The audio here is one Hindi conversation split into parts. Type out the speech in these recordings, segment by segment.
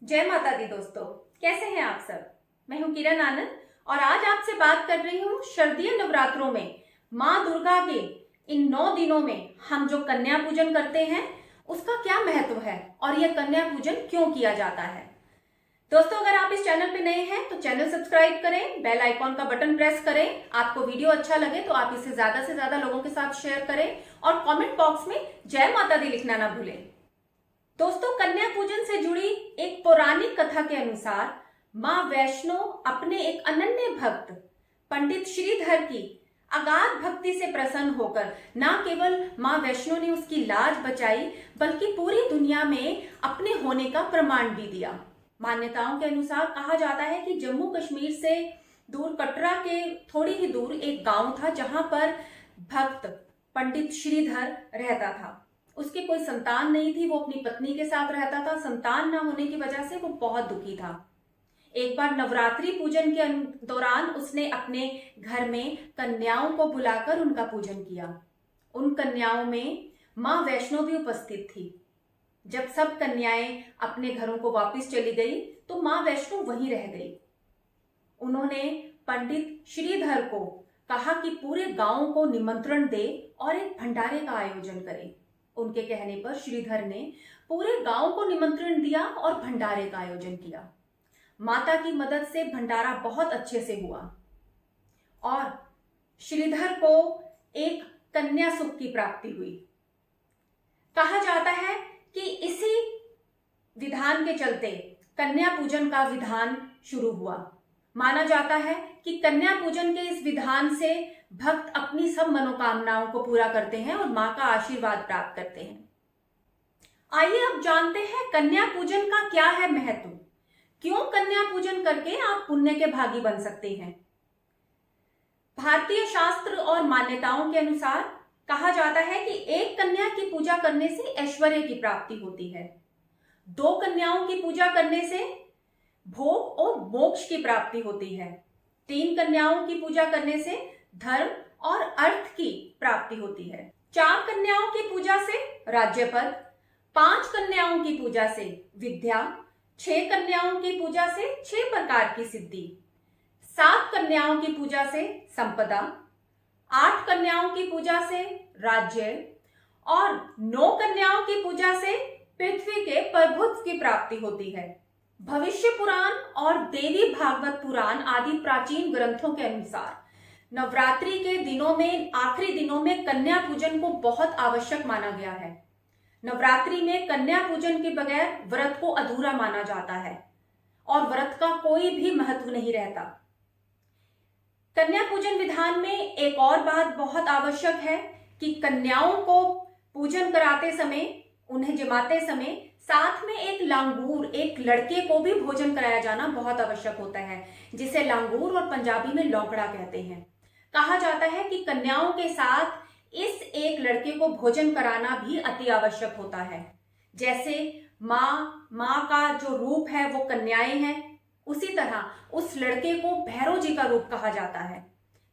जय माता दी दोस्तों, कैसे हैं आप सब। मैं हूं किरण आनंद और आज आपसे बात कर रही हूं शारदीय नवरात्रों में माँ दुर्गा के इन 9 दिनों में हम जो कन्या पूजन करते हैं उसका क्या महत्व है और यह कन्या पूजन क्यों किया जाता है। दोस्तों, अगर आप इस चैनल पे नए हैं तो चैनल सब्सक्राइब करें, बेल आइकॉन का बटन प्रेस करें। आपको वीडियो अच्छा लगे तो आप इसे ज्यादा से ज्यादा लोगों के साथ शेयर करें और कमेंट बॉक्स में जय माता दी लिखना ना भूलें। दोस्तों, कन्या पूजन से जुड़ी एक पौराणिक कथा के अनुसार मां वैष्णो अपने एक अनन्य भक्त पंडित श्रीधर की अगाध भक्ति से प्रसन्न होकर न केवल मां वैष्णो ने उसकी लाज बचाई बल्कि पूरी दुनिया में अपने होने का प्रमाण भी दिया। मान्यताओं के अनुसार कहा जाता है कि जम्मू कश्मीर से दूर कटरा के थोड़ी ही दूर एक गांव था जहां पर भक्त पंडित श्रीधर रहता था। उसकी कोई संतान नहीं थी, वो अपनी पत्नी के साथ रहता था। संतान न होने की वजह से वो बहुत दुखी था। एक बार नवरात्रि पूजन के दौरान उसने अपने घर में कन्याओं को बुलाकर उनका पूजन किया। उन कन्याओं में मां वैष्णो भी उपस्थित थी। जब सब कन्याएं अपने घरों को वापस चली गई तो मां वैष्णो वहीं रह गई। उन्होंने पंडित श्रीधर को कहा कि पूरे गांव को निमंत्रण दे और एक भंडारे का आयोजन करे। उनके कहने पर श्रीधर ने पूरे गांव को निमंत्रण दिया और भंडारे का आयोजन किया। माता की मदद से भंडारा बहुत अच्छे से हुआ और श्रीधर को एक कन्या सुख की प्राप्ति हुई। कहा जाता है कि इसी विधान के चलते कन्या पूजन का विधान शुरू हुआ। माना जाता है कि कन्या पूजन के इस विधान से भक्त अपनी सब मनोकामनाओं को पूरा करते हैं और मां का आशीर्वाद प्राप्त करते हैं। आइए अब जानते हैं कन्या पूजन का क्या है महत्व। क्यों कन्या पूजन करके आप पुण्य के भागी बन सकते हैं। भारतीय शास्त्र और मान्यताओं के अनुसार कहा जाता है कि एक कन्या की पूजा करने से ऐश्वर्य की प्राप्ति होती है। 2 कन्याओं की पूजा करने से भोग और मोक्ष की प्राप्ति होती है। 3 कन्याओं की पूजा करने से धर्म और अर्थ की प्राप्ति होती है। 4 कन्याओं की पूजा से राज्य पद, 5 कन्याओं की पूजा से विद्या, 6 कन्याओं की पूजा से 6 प्रकार की सिद्धि, 7 कन्याओं की पूजा से संपदा, 8 कन्याओं की पूजा से राज्य और 9 कन्याओं की पूजा से पृथ्वी के प्रभुत्व की प्राप्ति होती है। भविष्य पुराण और देवी भागवत पुराण आदि प्राचीन ग्रंथों के अनुसार नवरात्रि के दिनों में आखिरी दिनों में कन्या पूजन को बहुत आवश्यक माना गया है। नवरात्रि में कन्या पूजन के बगैर व्रत को अधूरा माना जाता है और व्रत का कोई भी महत्व नहीं रहता। कन्या पूजन विधान में एक और बात बहुत आवश्यक है कि कन्याओं को पूजन कराते समय, उन्हें जमाते समय साथ में एक लांगूर, एक लड़के को भी भोजन कराया जाना बहुत आवश्यक होता है, जिसे लांगूर और पंजाबी में लौकड़ा कहते हैं। कहा जाता है कि कन्याओं के साथ इस एक लड़के को भोजन कराना भी अति आवश्यक होता है। जैसे माँ का जो रूप है वो कन्याएं हैं, उसी तरह उस लड़के को भैरव जी का रूप कहा जाता है।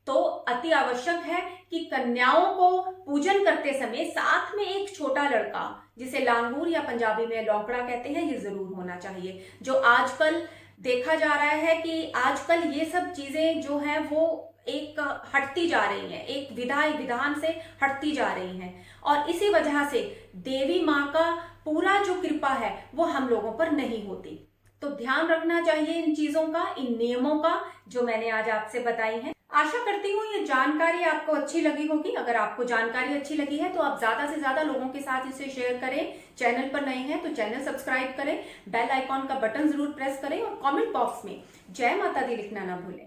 तो अति आवश्यक है कि कन्याओं को पूजन करते समय साथ में एक छोटा लड़का, जिसे लांगूर या पंजाबी में लौकड़ा कहते हैं, ये जरूर होना चाहिए। जो आजकल देखा जा रहा है कि आजकल ये सब चीजें जो हैं वो एक हटती जा रही हैं, एक विधान से हटती जा रही हैं और इसी वजह से देवी माँ का पूरा जो कृपा है वो हम लोगों पर नहीं होती। तो ध्यान रखना चाहिए इन चीजों का, इन नियमों का जो मैंने आज आपसे बताई हैं। आशा करती हूँ ये जानकारी आपको अच्छी लगी होगी। अगर आपको जानकारी अच्छी लगी है तो आप ज्यादा से ज्यादा लोगों के साथ इसे शेयर करें। चैनल पर नए हैं तो चैनल सब्सक्राइब करें, बेल आइकॉन का बटन जरूर प्रेस करें और कमेंट बॉक्स में जय माता दी लिखना ना भूलें।